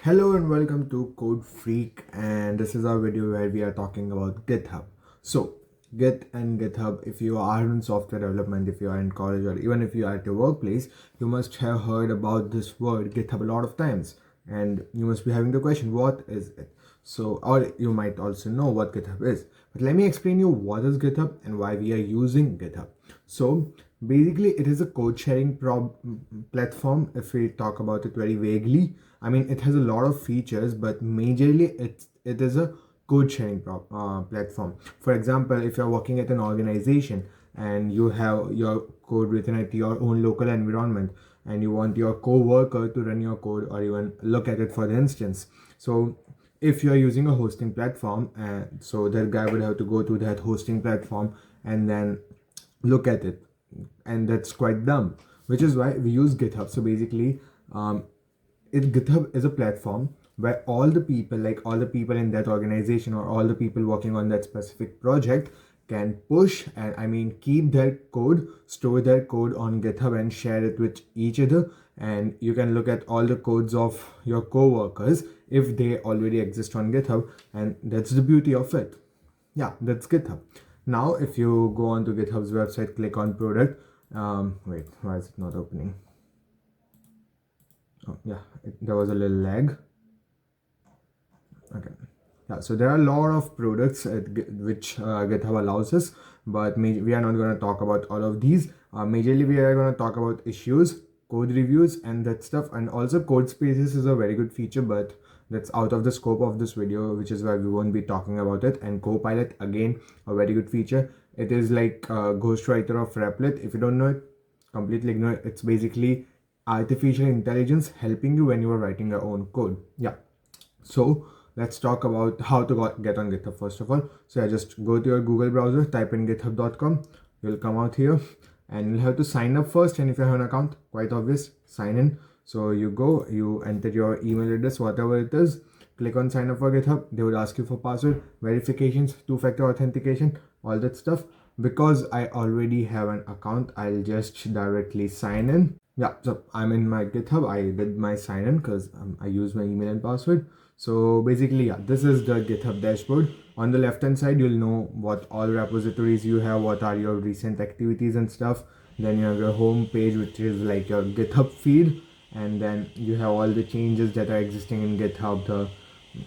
Hello and welcome to CodeFreak, and this is our video where we are talking about GitHub. So, Git and GitHub, if you are in software development, if you are in college, or even if you are at your workplace, you must have heard about this word GitHub a lot of times, and you must be having the question, what is it? So, or you might also know what GitHub is. But let me explain you what is GitHub and why we are using GitHub. So, basically, it is a code sharing platform. If we talk about it very vaguely, I mean, it has a lot of features, but majorly it is a code sharing platform. For example, if you're working at an organization and you have your code written at your own local environment and you want your co-worker to run your code or even look at it for instance. So if you're using a hosting platform, so that guy would have to go to that hosting platform and then look at it, and that's quite dumb, which is why we use GitHub. So basically, GitHub is a platform where all the people, like all the people in that organization or all the people working on that specific project, can push and keep their code, store their code on GitHub and share it with each other. And you can look at all the codes of your co-workers if they already exist on GitHub, and that's the beauty of it. Yeah, that's GitHub. Now if you go on to GitHub's website, click on product. Wait, why is it not opening? Oh yeah, there was a little lag. Okay, yeah, so there are a lot of products which GitHub allows us, but we are not going to talk about all of these. Majorly we are going to talk about issues, code reviews and that stuff, and also code spaces is a very good feature, but that's out of the scope of this video, which is why we won't be talking about it. And Copilot, again, a very good feature. It is like ghostwriter of Replit. If you don't know it, completely ignore it. It's basically artificial intelligence helping you when you are writing your own code. Yeah, so let's talk about how to get on GitHub first of all. So just go to your Google browser, type in github.com. You'll come out here and you'll have to sign up first, and if you have an account, quite obvious, sign in. So you go, you enter your email address, whatever it is, click on sign up for GitHub. They would ask you for password verifications, two-factor authentication, all that stuff. Because I already have an account, I'll just directly sign in. Yeah, so I'm in my GitHub. I did my sign in because I use my email and password. So basically, yeah, this is the GitHub dashboard. On the left hand side, you'll know what all repositories you have, what are your recent activities and stuff. Then you have your home page, which is like your GitHub feed, and then you have all the changes that are existing in GitHub.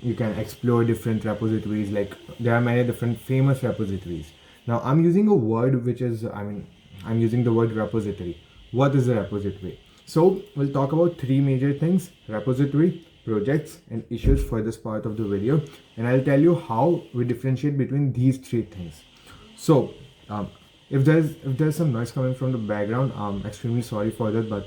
You can explore different repositories, like there are many different famous repositories. Now I'm using a word which is, I'm using the word repository. What is a repository? So we'll talk about three major things: repository, projects and issues for this part of the video, and I'll tell you how we differentiate between these three things. So if there's some noise coming from the background, I'm extremely sorry for that, but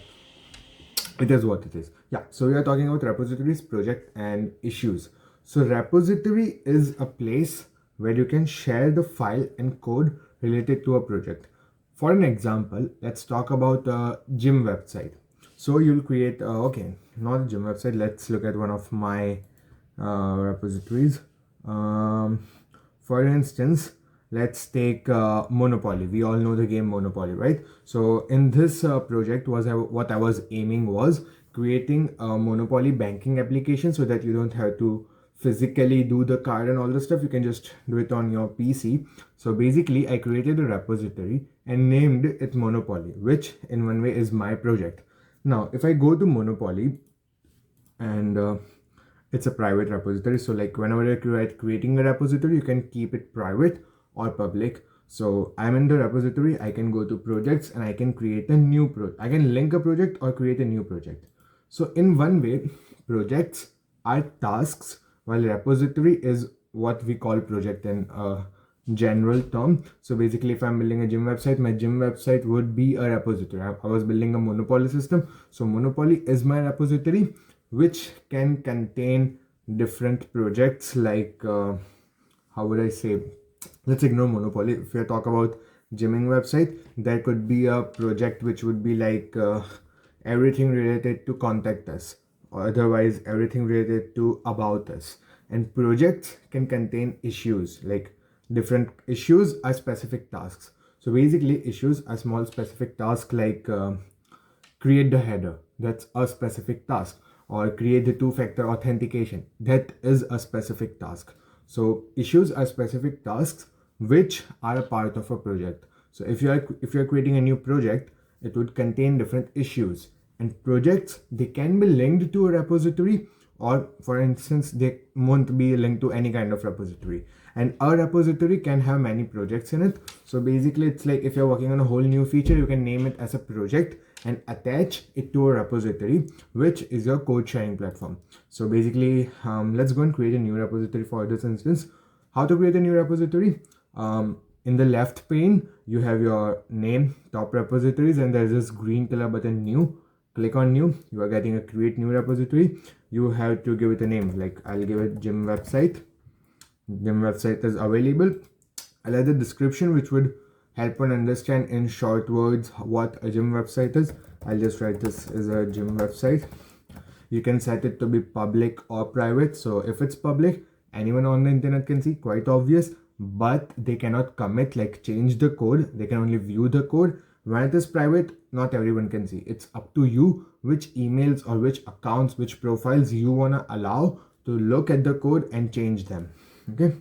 it is what it is. Yeah, so we are talking about repositories, project and issues. So repository is a place where you can share the file and code related to a project. For an example, let's talk about a gym website. So you'll create okay, not a gym website. Let's look at one of my repositories. For instance, let's take Monopoly. We all know the game Monopoly, right? So in this project, what I was aiming was creating a Monopoly banking application so that you don't have to physically do the card and all the stuff. You can just do it on your PC. So basically, I created a repository and named it Monopoly, which in one way is my project. Now, if I go to Monopoly, and it's a private repository, so like whenever you're creating a repository, you can keep it private or public. So I'm in the repository. I can go to projects and I can create a new I can link a project or create a new project. So in one way, projects are tasks, while repository is what we call project in a general term. So basically, if I'm building a gym website, my gym website would be a repository. I was building a Monopoly system, so Monopoly is my repository, which can contain different projects like how would I say, let's ignore Monopoly. If we talk about gymming website, there could be a project which would be like everything related to contact us, or otherwise everything related to about us. And projects can contain issues, like different issues are specific tasks. So basically, issues are small specific tasks like create the header. That's a specific task. or create the two-factor authentication. That is a specific task. So issues are specific tasks which are a part of a project. So if you're creating a new project, it would contain different issues, and projects, they can be linked to a repository, or for instance they won't be linked to any kind of repository, and a repository can have many projects in it. So basically it's like if you're working on a whole new feature, you can name it as a project and attach it to a repository, which is your code sharing platform. So basically let's go and create a new repository for this instance. How to create a new repository? In the left pane you have your name, top repositories, and there's this green color button, new. Click on new. You are getting a create new repository. You have to give it a name, like I'll give it gym website. Gym website is available. I'll add the description which would help one understand in short words what a gym website is. I'll just write this as a gym website. You can set it to be public or private. So if it's public, anyone on the internet can see, quite obvious, but they cannot commit, like change the code. They can only view the code. When it is private, not everyone can see. It's up to you which emails or which accounts, which profiles you want to allow to look at the code and change them. Okay.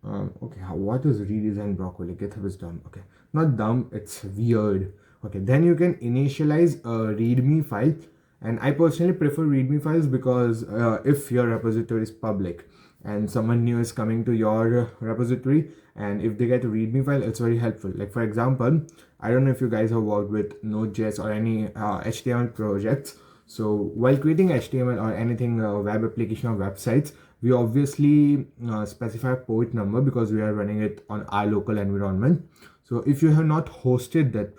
Okay, what is redesign broccoli? GitHub is dumb. Okay, not dumb, it's weird. Okay, then you can initialize a readme file, and I personally prefer readme files because if your repository is public and someone new is coming to your repository, and if they get a readme file, it's very helpful. Like for example, I don't know if you guys have worked with Node.js or any HTML projects. So while creating HTML or anything web application or websites, we obviously specify port number because we are running it on our local environment. So if you have not hosted that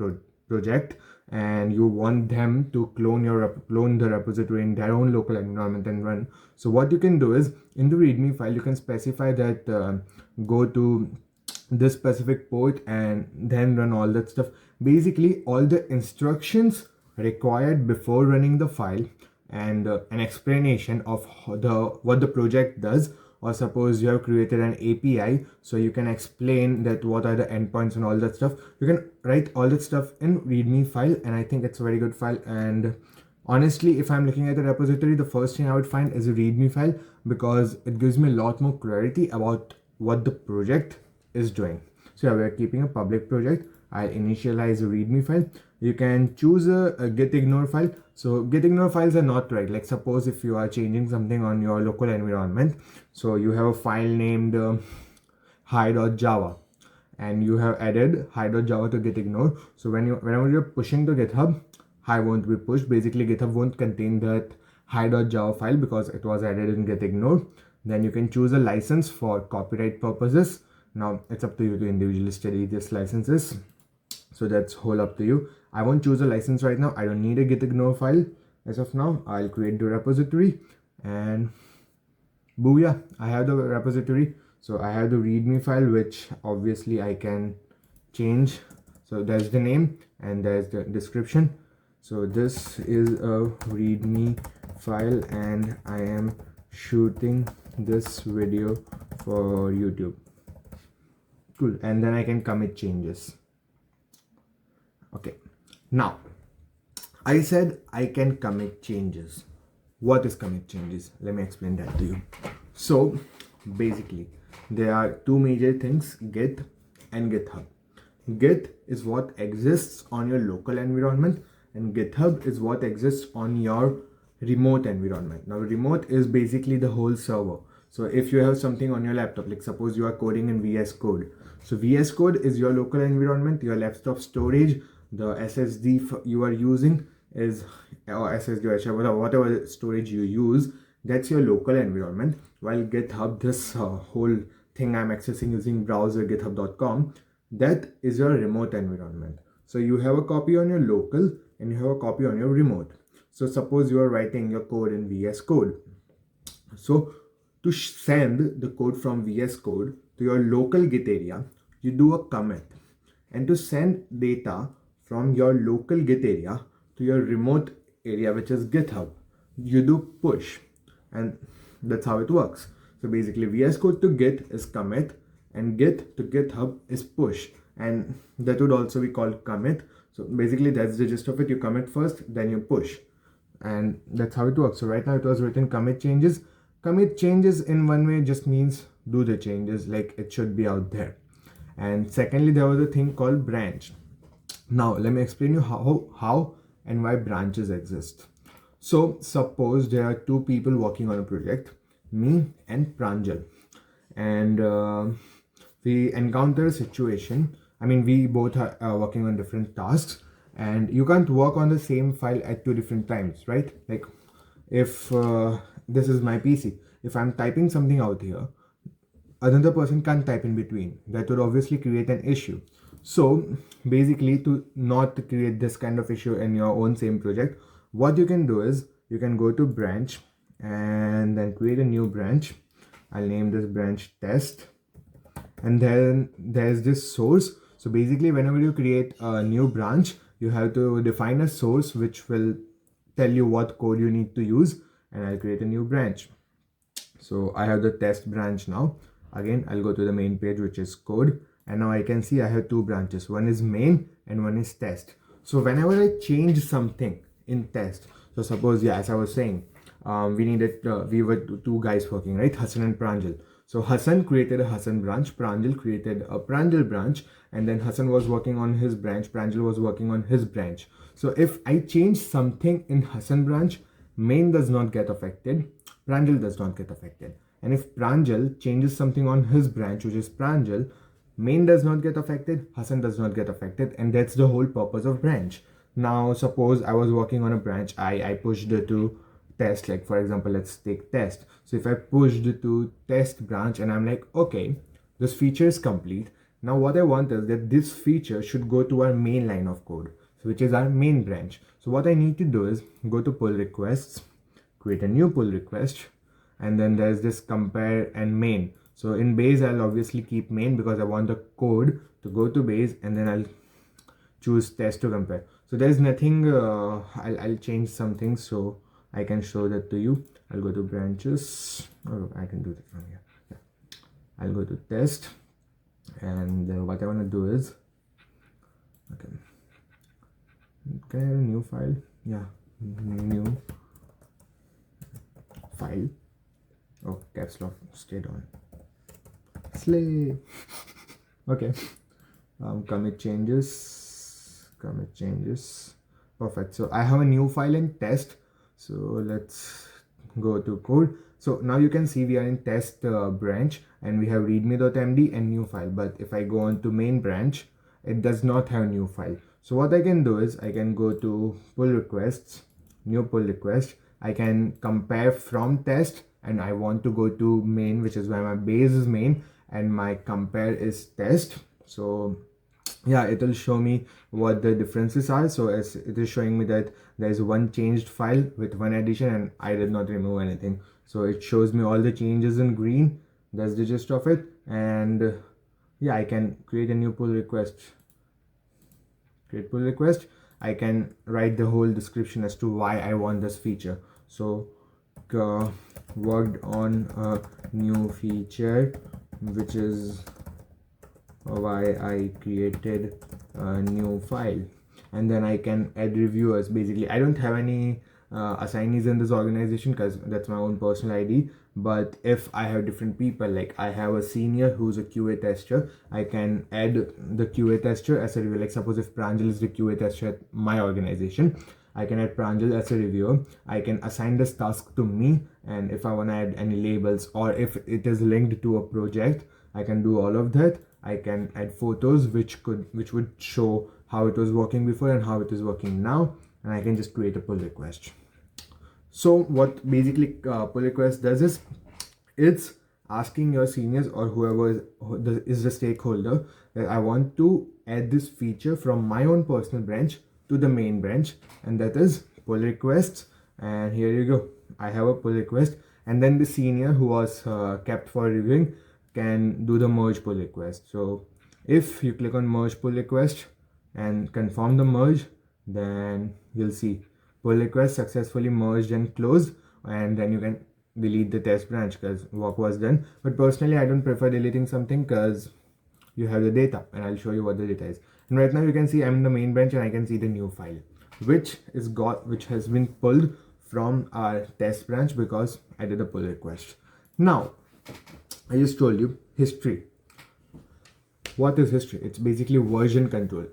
project and you want them to clone the repository in their own local environment and run, so what you can do is in the readme file you can specify that go to this specific port and then run all that stuff. Basically all the instructions required before running the file, and an explanation of what the project does. Or suppose you have created an API, so you can explain that what are the endpoints and all that stuff. You can write all that stuff in readme file, and I think it's a very good file. And honestly, if I'm looking at the repository, the first thing I would find is a readme file because it gives me a lot more clarity about what the project is doing. So yeah, we're keeping a public project. I'll initialize a readme file. You can choose a gitignore file. So gitignore files are not right. Like suppose if you are changing something on your local environment, so you have a file named hi.java, and you have added hi.java to gitignore. So whenever you're pushing to GitHub, hi won't be pushed. Basically GitHub won't contain that hi.java file because it was added in gitignore. Then you can choose a license for copyright purposes. Now it's up to you to individually study these licenses. So that's whole up to you. I won't choose a license right now. I don't need a gitignore file as of now. I'll create the repository and booyah, I have the repository. So I have the readme file, which obviously I can change. So there's the name and there's the description. So this is a readme file and I am shooting this video for YouTube. Cool. And then I can commit changes. Okay, now I said I can commit changes. What is commit changes? Let me explain that to you. So basically there are two major things, Git and GitHub. Git is what exists on your local environment and GitHub is what exists on your remote environment. Now remote is basically the whole server. So if you have something on your laptop, like suppose you are coding in VS Code. So VS Code is your local environment, your laptop storage, the SSD you are using is, or SSD or whatever storage you use, that's your local environment. While GitHub, this whole thing I'm accessing using browser github.com, that is your remote environment. So you have a copy on your local and you have a copy on your remote. So suppose you are writing your code in VS Code. So to send the code from VS Code to your local Git area, you do a commit. And to send data from your local Git area to your remote area, which is GitHub, you do push. And that's how it works. So basically VS Code to Git is commit and Git to GitHub is push. And that would also be called commit. So basically that's the gist of it. You commit first, then you push. and that's how it works. So right now it was written commit changes. Commit changes in one way just means do the changes, like it should be out there. And secondly, there was a thing called branch. Now let me explain you how and why branches exist. So suppose there are two people working on a project, me and Pranjal, and we encounter a situation. I mean, we both are working on different tasks, and you can't work on the same file at two different times, right? Like if this is my PC, if I'm typing something out here, another person can't type in between. That would obviously create an issue. So basically, to not create this kind of issue in your own same project, what you can do is you can go to branch and then create a new branch. I'll name this branch test, and then there's this source. So basically, whenever you create a new branch, you have to define a source which will tell you what code you need to use, and I'll create a new branch. So I have the test branch now. Again, I'll go to the main page, which is code, and now I can see I have two branches. One is main and one is test. So whenever I change something in test, so suppose, yeah, as I was saying, we were two guys working, right? Hassan and Pranjal. So Hassan created a Hassan branch, Pranjal created a Pranjal branch, and then Hassan was working on his branch, Pranjal was working on his branch. So if I change something in Hassan branch, main does not get affected, Pranjal does not get affected. And if Pranjal changes something on his branch, which is Pranjal, main does not get affected, Hassan does not get affected, and that's the whole purpose of branch. Now suppose I was working on a branch, I pushed it to test, like for example, let's take test. So if I pushed it to test branch and I'm like, okay, this feature is complete. Now what I want is that this feature should go to our main line of code, which is our main branch. So what I need to do is go to pull requests, create a new pull request, and then there's this compare and main. So in base, I'll obviously keep main because I want the code to go to base, and then I'll choose test to compare. So there's nothing, I'll change something so I can show that to you. I'll go to branches. Oh, I can do that from here. Yeah. I'll go to test, and what I want to do is, okay, can I have a new file? Yeah, new file. Oh, caps lock stayed on. Slay. Okay. Commit changes. Perfect. So I have a new file in test. So let's go to code. So now you can see we are in test branch, and we have readme.md and new file. But if I go on to main branch, it does not have new file. So what I can do is I can go to pull requests, new pull request. I can compare from test, and I want to go to main, which is why my base is main and my compare is test. So yeah, it will show me what the differences are. So as it is showing me that there is one changed file with one addition, and I did not remove anything. So it shows me all the changes in green. That's the gist of it. And yeah, I can create a new pull request. Create pull request. I can write the whole description as to why I want this feature. So worked on a new feature, which is why I created a new file. And then I can add reviewers. Basically, I don't have any assignees in this organization because that's my own personal ID. But if I have different people, like I have a senior who's a QA tester, I can add the QA tester as a reviewer. Like suppose if Pranjal is the QA tester at my organization, I can add Pranjal as a reviewer. I can assign this task to me, and if I want to add any labels, or if it is linked to a project, I can do all of that. I can add photos which would show how it was working before and how it is working now, and I can just create a pull request. So what basically pull request does is it's asking your seniors or whoever is the stakeholder that I want to add this feature from my own personal branch to the main branch, and that is pull requests. And here you go, I have a pull request, and then the senior who was kept for reviewing can do the merge pull request. So if you click on merge pull request and confirm the merge, then you'll see pull request successfully merged and closed, and then you can delete the test branch because work was done. But personally, I don't prefer deleting something because you have the data, and I'll show you what the data is. And right now you can see I'm in the main branch, and I can see the new file which has been pulled from our test branch because I did a pull request. Now, I just told you history. What is history? It's basically version control.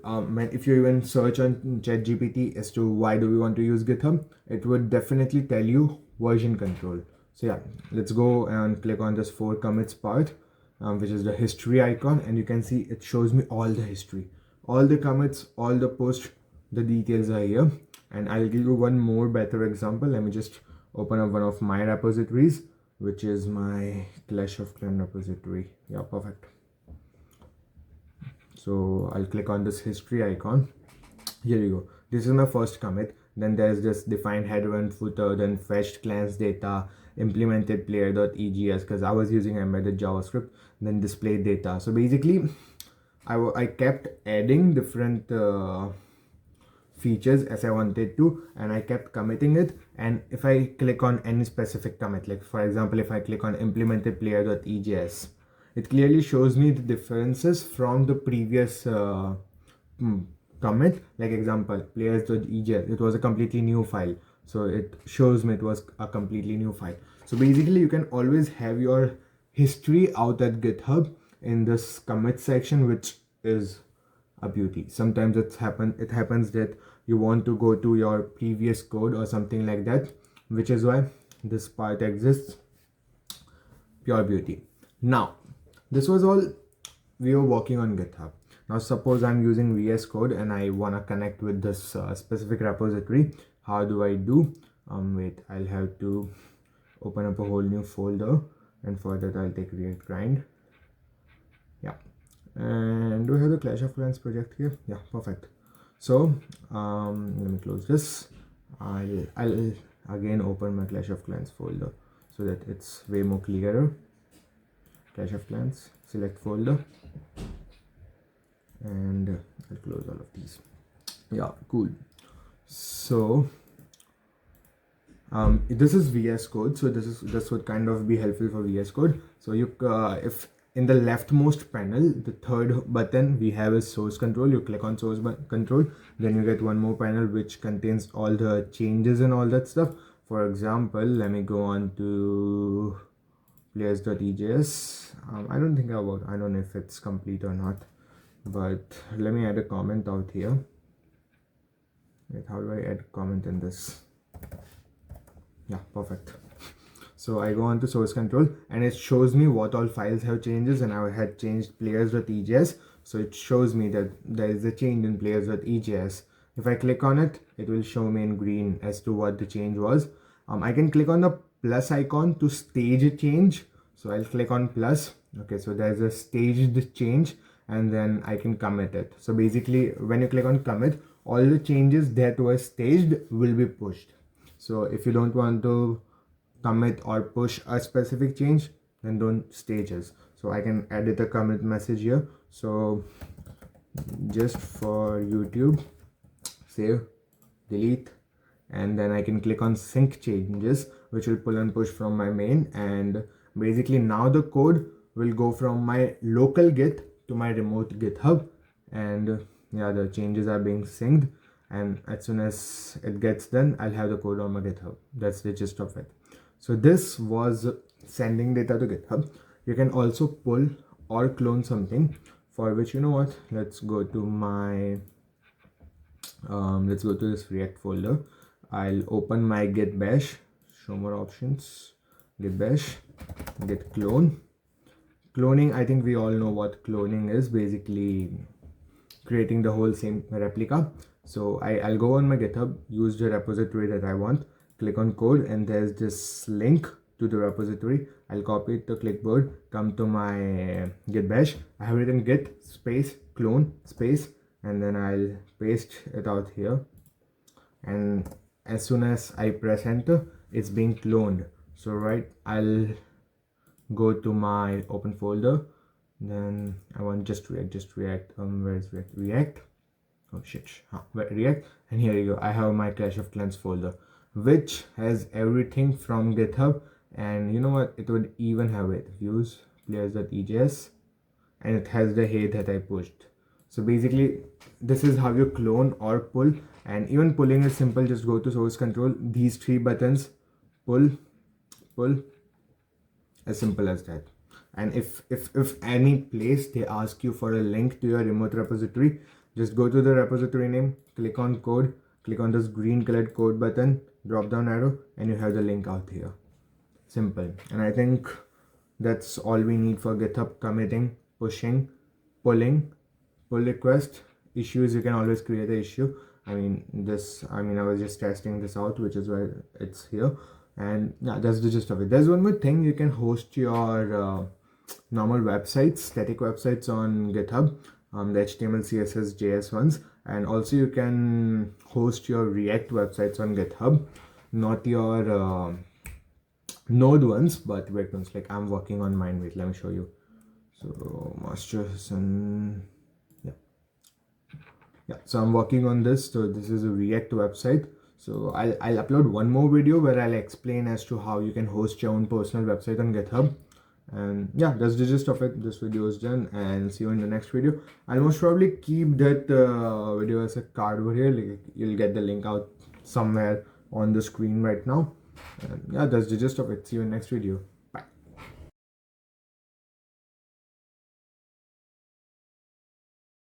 If you even search on ChatGPT as to why do we want to use GitHub, it would definitely tell you version control. So yeah, let's go and click on this 4 commits part, which is the history icon, and you can see it shows me all the history, all the commits, all the posts, the details are here. And I'll give you one more better example. Let me just open up one of my repositories, which is my Clash of Clans repository. Yeah, perfect. So I'll click on this history icon. Here you go. This is my first commit. Then there's this defined header and footer, then fetched clans data, implemented player.egs because I was using embedded JavaScript, then displayed data. So basically, I kept adding different features as I wanted to, and I kept committing it. And if I click on any specific commit, like for example, if I click on implemented player.egs, it clearly shows me the differences from the previous commit. Like example, players.egs, it was a completely new file, so it shows me it was a completely new file. So basically, you can always have your history out at GitHub in this commit section, which is a beauty. Sometimes it happens that you want to go to your previous code or something like that, which is why this part exists. Pure beauty. Now, this was all we were working on GitHub. Now suppose I'm using VS Code and I want to connect with this specific repository. How do I do? Wait, I'll have to open up a whole new folder, and for that I'll take React grind. Yeah, and do we have the Clash of Clans project here? Yeah, perfect. So let me close this. I'll again open my Clash of Clans folder so that it's way more clearer. Clash of Clans, select folder, and I'll close all of these. Yeah, cool. So this is VS Code, so this would kind of be helpful for VS Code. So you if in the leftmost panel, the third button we have is source control. You click on source control, then you get one more panel which contains all the changes and all that stuff. For example, let me go on to players.egs. I don't know if it's complete or not, but let me add a comment out here. Wait, how do I add a comment in this? Yeah, perfect. So I go on to source control and it shows me what all files have changes, and I had changed players.egs. So it shows me that there is a change in players.egs. If I click on it, it will show me in green as to what the change was. I can click on the plus icon to stage a change. So I'll click on plus. Okay, so there's a staged change, and then I can commit it. So basically, when you click on commit, all the changes that were staged will be pushed. So if you don't want to commit or push a specific change, then don't stage it. So I can edit a commit message here. So just for YouTube, save, delete, and then I can click on sync changes, which will pull and push from my main. And basically now the code will go from my local Git to my remote GitHub, and yeah, the changes are being synced, and as soon as it gets done, I'll have the code on my GitHub. That's the gist of it. So this was sending data to GitHub. You can also pull or clone something, for which, you know what, let's go to my let's go to this React folder. I'll open my git bash, show more options, git bash, git clone. Cloning, I think we all know what cloning is. Basically creating the whole same replica. So I'll go on my GitHub, use the repository that I want, click on code, and there's this link to the repository. I'll copy it to clipboard, come to my git bash. I have written git space clone space, and then I'll paste it out here, and as soon as I press enter, it's being cloned. So right, I'll go to my open folder, then I want just react. Where's react? Oh shit, react, and here you go. I have my Clash of Clans folder, which has everything from GitHub, and you know what, it would even have it views players.egs, and it has the hey that I pushed. So basically, this is how you clone or pull And even pulling is simple. Just go to source control, these 3 buttons, pull, pull, as simple as that. And if any place they ask you for a link to your remote repository, just go to the repository name, click on code, click on this green colored code button, drop down arrow, and you have the link out here. Simple. And I think that's all we need for GitHub. Committing, pushing, pulling, pull request, issues. You can always create an issue. I was just testing this out, which is why it's here. And yeah, that's the gist of it. There's one more thing. You can host your normal websites, static websites on GitHub, the HTML, CSS, JS ones. And also you can host your React websites on GitHub, not your Node ones, but wait ones. Like I'm working on mine. Wait, let me show you. So masters and yeah, so I'm working on this. So this is a React website. So I'll upload one more video where I'll explain as to how you can host your own personal website on GitHub. And yeah, that's the gist of it. This video is done, and see you in the next video. I'll most probably keep that video as a card over here. Like, you'll get the link out somewhere on the screen right now. And yeah, that's the gist of it. See you in the next video.